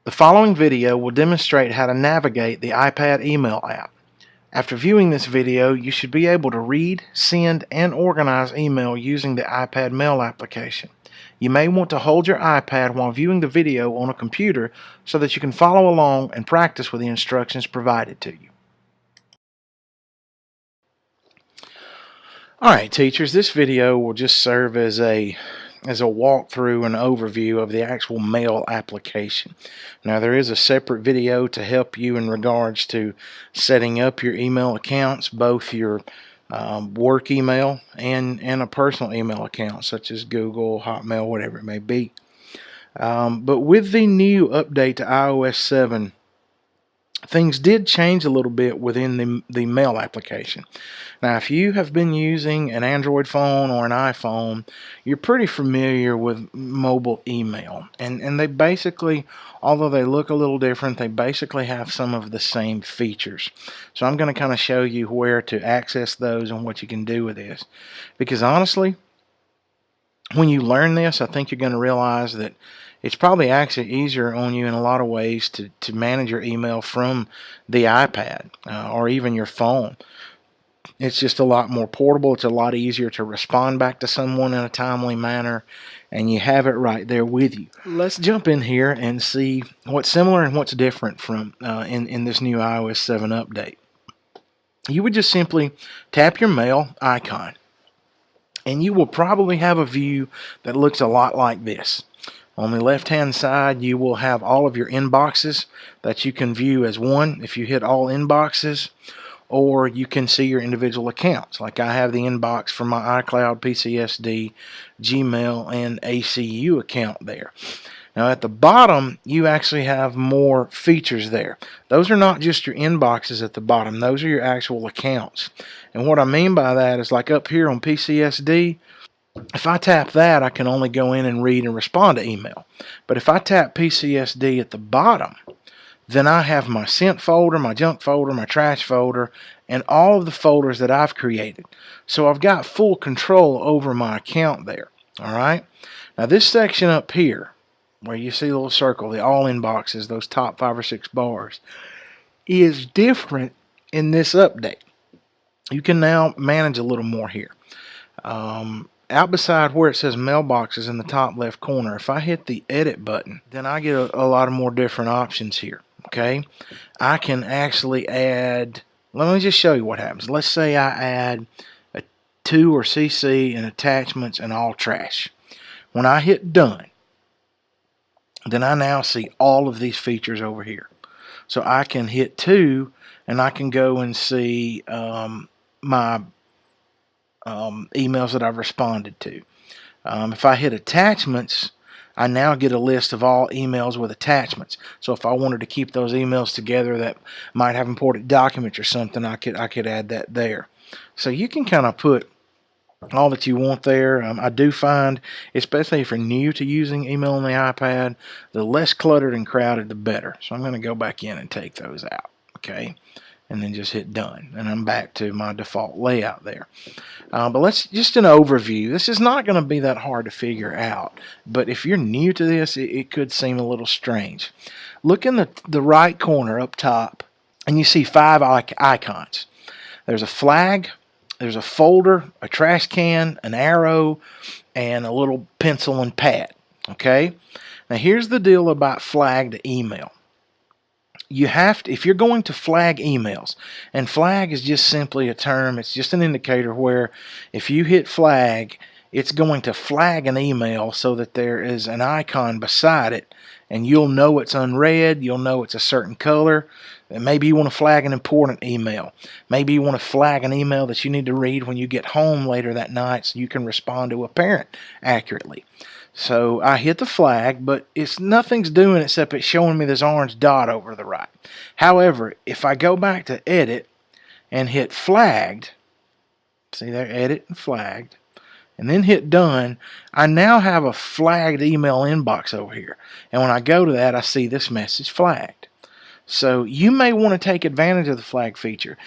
The following video will demonstrate how to navigate the iPad email app. After viewing this video, you should be able to read, send, and organize email using the iPad Mail application. You may want to hold your iPad while viewing the video on a computer so that you can follow along and practice with the instructions provided to you. Alright teachers, this video will just serve as a walkthrough and overview of the actual mail application. Now there is a separate video to help you in regards to setting up your email accounts, both your work email and a personal email account such as Google, Hotmail, whatever it may be. But with the new update to iOS 7, things did change a little bit within the mail application. Now, if you have been using an Android phone or an iPhone, you're pretty familiar with mobile email. And they basically, although they look a little different, they basically have some of the same features. So I'm going to kind of show you where to access those and what you can do with this. Because honestly, when you learn this, I think you're going to realize that it's probably actually easier on you in a lot of ways to manage your email from the iPad or even your phone. It's just a lot more portable. It's a lot easier to respond back to someone in a timely manner, and you have it right there with you. Let's jump in here and see what's similar and what's different from in this new iOS 7 update. You would just simply tap your mail icon, and you will probably have a view that looks a lot like this. On the left hand side, you will have all of your inboxes that you can view as one if you hit all inboxes, or you can see your individual accounts. Like I have the inbox for my iCloud, PCSD, Gmail, and ACU account there. Now at the bottom, you actually have more features there. Those are not just your inboxes at the bottom. Those are your actual accounts. And what I mean by that is, like up here on PCSD, if I tap that, I can only go in and read and respond to email. But if I tap PCSD at the bottom, then I have my sent folder, my junk folder, my trash folder, and all of the folders that I've created. So I've got full control over my account there. Alright? Now this section up here, where you see the little circle, the all inboxes, those top 5 or 6 bars, is different in this update. You can now manage a little more here. Out beside where it says mailboxes in the top left corner, if I hit the edit button, then I get a lot of more different options here. Okay, I can actually add, let me just show you what happens. Let's say I add a to or CC and attachments and all trash. When I hit done, then I now see all of these features over here. So I can hit to, and I can go and see my emails that I've responded to. If I hit attachments, I now get a list of all emails with attachments. So if I wanted to keep those emails together that might have important documents or something, I could add that there. So you can kind of put all that you want there. I do find, especially if you're new to using email on the iPad, the less cluttered and crowded, the better. So I'm going to go back in and take those out. Okay. And then just hit done, and I'm back to my default layout there. But let's just an overview. This is not going to be that hard to figure out, but if you're new to this, it could seem a little strange. Look in the right corner up top, and you see 5 icons. There's a flag, there's a folder, a trash can, an arrow, and a little pencil and pad. Okay. Now here's the deal about flagged email. You have to, if you're going to flag emails, and flag is just simply a term, it's just an indicator where if you hit flag, it's going to flag an email so that there is an icon beside it, and you'll know it's unread, you'll know it's a certain color. And maybe you want to flag an important email. Maybe you want to flag an email that you need to read when you get home later that night so you can respond to a parent accurately. So I hit the flag, but nothing's doing except it's showing me this orange dot over to the right. However, if I go back to edit and hit flagged, see there, edit and flagged, and then hit done, I now have a flagged email inbox over here. And when I go to that, I see this message flagged. So you may want to take advantage of the flag feature.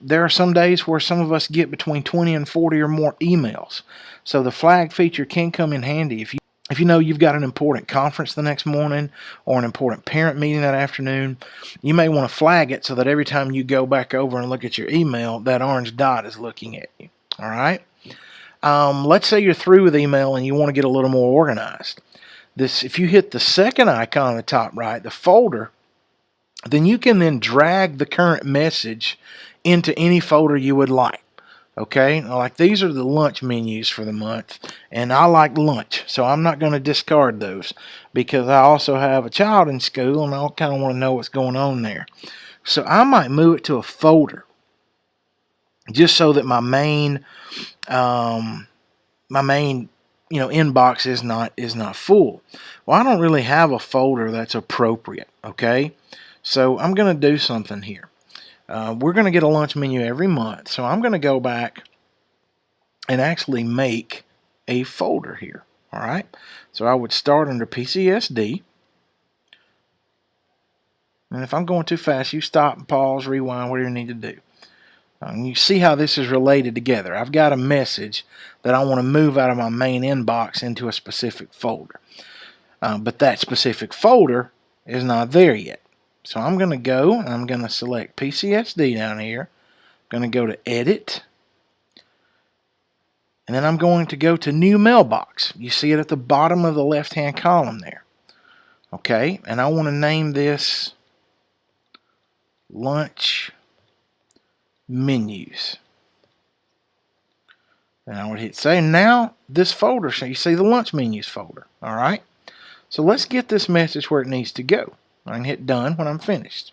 There are some days where some of us get between 20 and 40 or more emails. So the flag feature can come in handy If you know you've got an important conference the next morning or an important parent meeting that afternoon, you may want to flag it so that every time you go back over and look at your email, that orange dot is looking at you. All right? Let's say you're through with email and you want to get a little more organized. If you hit the second icon on the top right, the folder, then you can then drag the current message into any folder you would like. Okay, like these are the lunch menus for the month, and I like lunch, so I'm not going to discard those because I also have a child in school and I kind of want to know what's going on there. So I might move it to a folder just so that my main inbox is not full. Well, I don't really have a folder that's appropriate. Okay, so I'm going to do something here. We're going to get a lunch menu every month, so I'm going to go back and actually make a folder here. All right, so I would start under PCSD, and if I'm going too fast, you stop and pause, rewind, whatever you need to do. And you see how this is related together. I've got a message that I want to move out of my main inbox into a specific folder, but that specific folder is not there yet. So I'm going to go and I'm going to select PCSD down here. I'm going to go to Edit. And then I'm going to go to New Mailbox. You see it at the bottom of the left-hand column there. Okay, and I want to name this Lunch Menus. And I would hit save. Now this folder, so you see the Lunch Menus folder. All right, so let's get this message where it needs to go. I can hit done when I'm finished.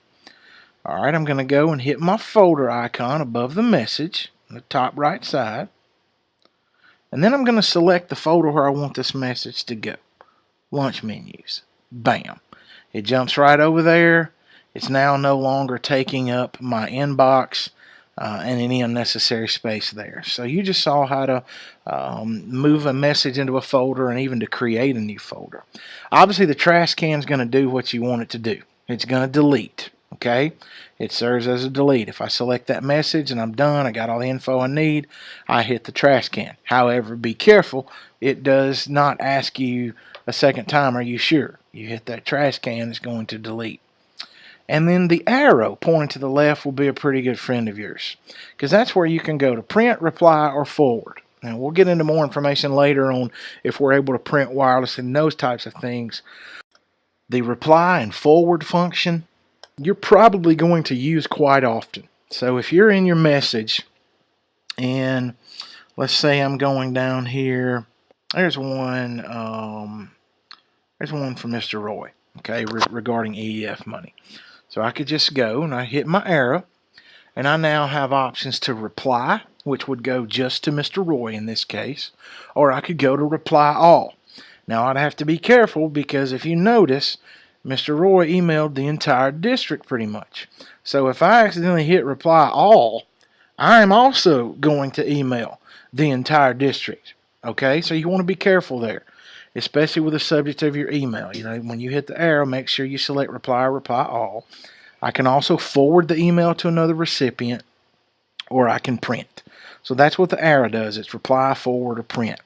All right, I'm going to go and hit my folder icon above the message on the top right side. And then I'm going to select the folder where I want this message to go. Lunch Menus. Bam. It jumps right over there. It's now no longer taking up my inbox and any unnecessary space there. So you just saw how to move a message into a folder and even to create a new folder. Obviously, the trash can is going to do what you want it to do. It's going to delete. Okay, it serves as a delete. If I select that message and I'm done, I got all the info I need, I hit the trash can. However, be careful, it does not ask you a second time, are you sure? You hit that trash can, it's going to delete. And then the arrow pointing to the left will be a pretty good friend of yours, because that's where you can go to print, reply, or forward. Now, we'll get into more information later on if we're able to print wireless and those types of things. The reply and forward function, you're probably going to use quite often. So if you're in your message and let's say I'm going down here, there's one from Mr. Roy, okay, regarding EEF money. So I could just go and I hit my arrow and I now have options to reply, which would go just to Mr. Roy in this case, or I could go to reply all. Now I'd have to be careful because if you notice, Mr. Roy emailed the entire district pretty much. So if I accidentally hit reply all, I'm also going to email the entire district. Okay, so you want to be careful there, especially with the subject of your email. You know, when you hit the arrow, make sure you select reply or reply all. I can also forward the email to another recipient, or I can print. So that's what the arrow does. It's reply, forward, or print.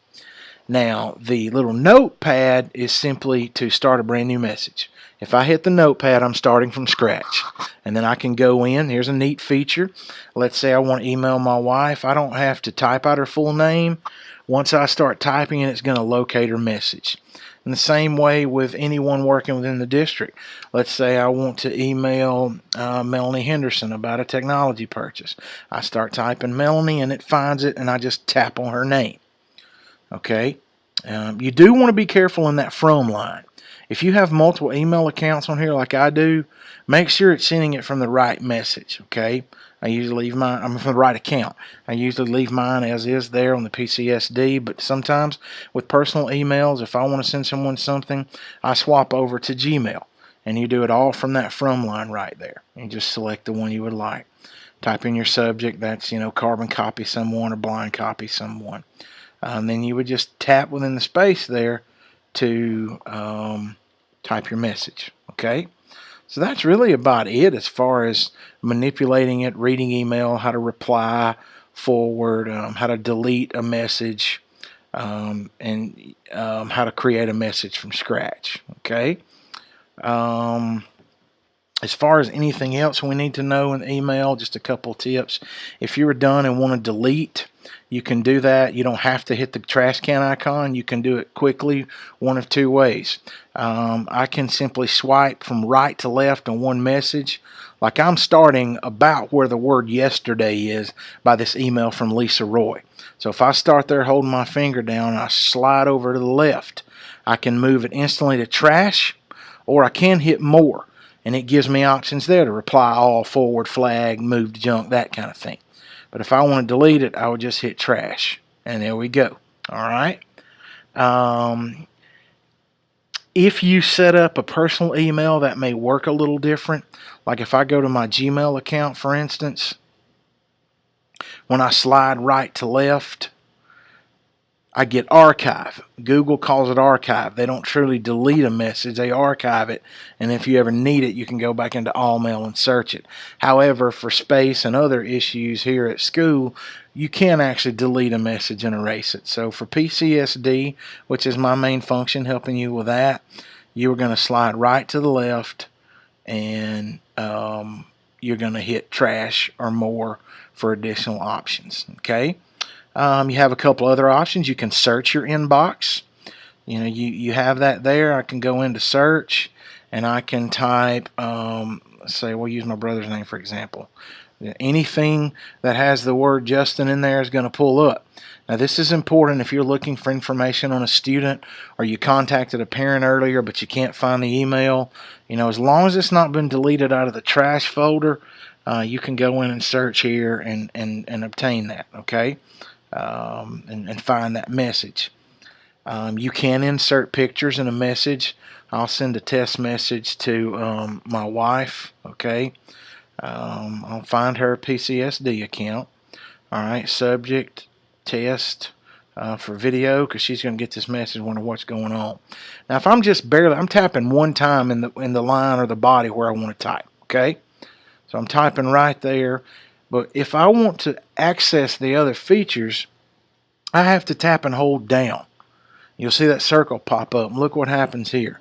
Now, the little notepad is simply to start a brand new message. If I hit the notepad, I'm starting from scratch. And then I can go in. Here's a neat feature. Let's say I want to email my wife. I don't have to type out her full name. Once I start typing it, it's going to locate her message. In the same way with anyone working within the district. Let's say I want to email Melanie Henderson about a technology purchase. I start typing Melanie and it finds it and I just tap on her name. Okay, you do want to be careful in that from line. If you have multiple email accounts on here like I do, make sure it's sending it from the right message. Okay, I usually leave mine, from the right account. I usually leave mine as is there on the PCSD, but sometimes with personal emails, if I want to send someone something, I swap over to Gmail, and you do it all from that from line right there. You just select the one you would like. Type in your subject, that's, carbon copy someone or blind copy someone. And then you would just tap within the space there to type your message. Okay, so that's really about it as far as manipulating it, reading email, how to reply, forward, how to delete a message, and how to create a message from scratch. Okay. Um, as far as anything else we need to know in email, just a couple tips. If you're done and want to delete, you can do that. You don't have to hit the trash can icon. You can do it quickly one of two ways. I can simply swipe from right to left on one message. Like I'm starting about where the word yesterday is by this email from Lisa Roy. So if I start there holding my finger down and I slide over to the left, I can move it instantly to trash, or I can hit more, and it gives me options there to reply all, forward, flag, move to junk, that kind of thing. But if I want to delete it, I would just hit trash, and there we go. All right. If you set up a personal email, that may work a little different. Like if I go to my Gmail account, for instance, when I slide right to left, I get archive. Google calls it archive. They don't truly delete a message, they archive it, and if you ever need it, you can go back into All Mail and search it. However, for space and other issues here at school, you can actually delete a message and erase it. So for PCSD, which is my main function, helping you with that, you are going to slide right to the left, and you're going to hit trash or more for additional options. Okay. You have a couple other options. You can search your inbox. You have that there. I can go into search, and I can type, let's say we'll use my brother's name for example. Anything that has the word Justin in there is going to pull up. Now this is important if you're looking for information on a student, or you contacted a parent earlier but you can't find the email. As long as it's not been deleted out of the trash folder, you can go in and search here and obtain that. Okay. And find that message. You can insert pictures in a message. I'll send a test message to my wife. Okay. I'll find her PCSD account. All right. Subject test for video, because she's going to get this message, wonder what's going on. Now, if I'm just I'm tapping one time in the line or the body where I want to type. Okay. So I'm typing right there. But if I want to access the other features, I have to tap and hold down. You'll see that circle pop up. Look what happens here.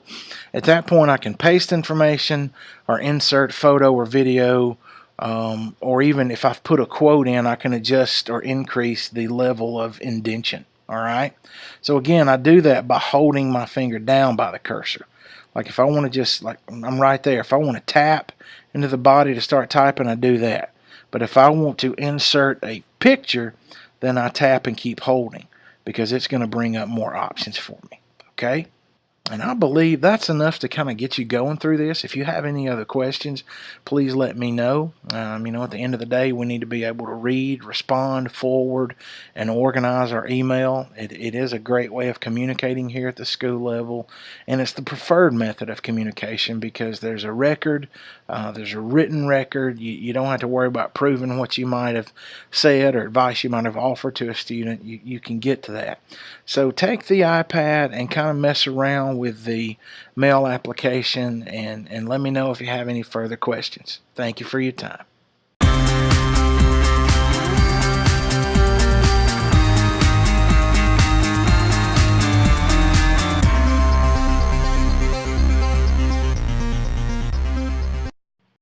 At that point, I can paste information or insert photo or video, or even if I've put a quote in, I can adjust or increase the level of indentation. All right. So again, I do that by holding my finger down by the cursor. Like if I want to just, like I'm right there. If I want to tap into the body to start typing, I do that. But if I want to insert a picture, then I tap and keep holding, because it's going to bring up more options for me. Okay. And I believe that's enough to kind of get you going through this. If you have any other questions, please let me know. At the end of the day, we need to be able to read, respond, forward, and organize our email. It is a great way of communicating here at the school level, and it's the preferred method of communication because there's a record, there's a written record. You don't have to worry about proving what you might have said or advice you might have offered to a student. You can get to that. So take the iPad and kind of mess around with the mail application, and let me know if you have any further questions. Thank you for your time.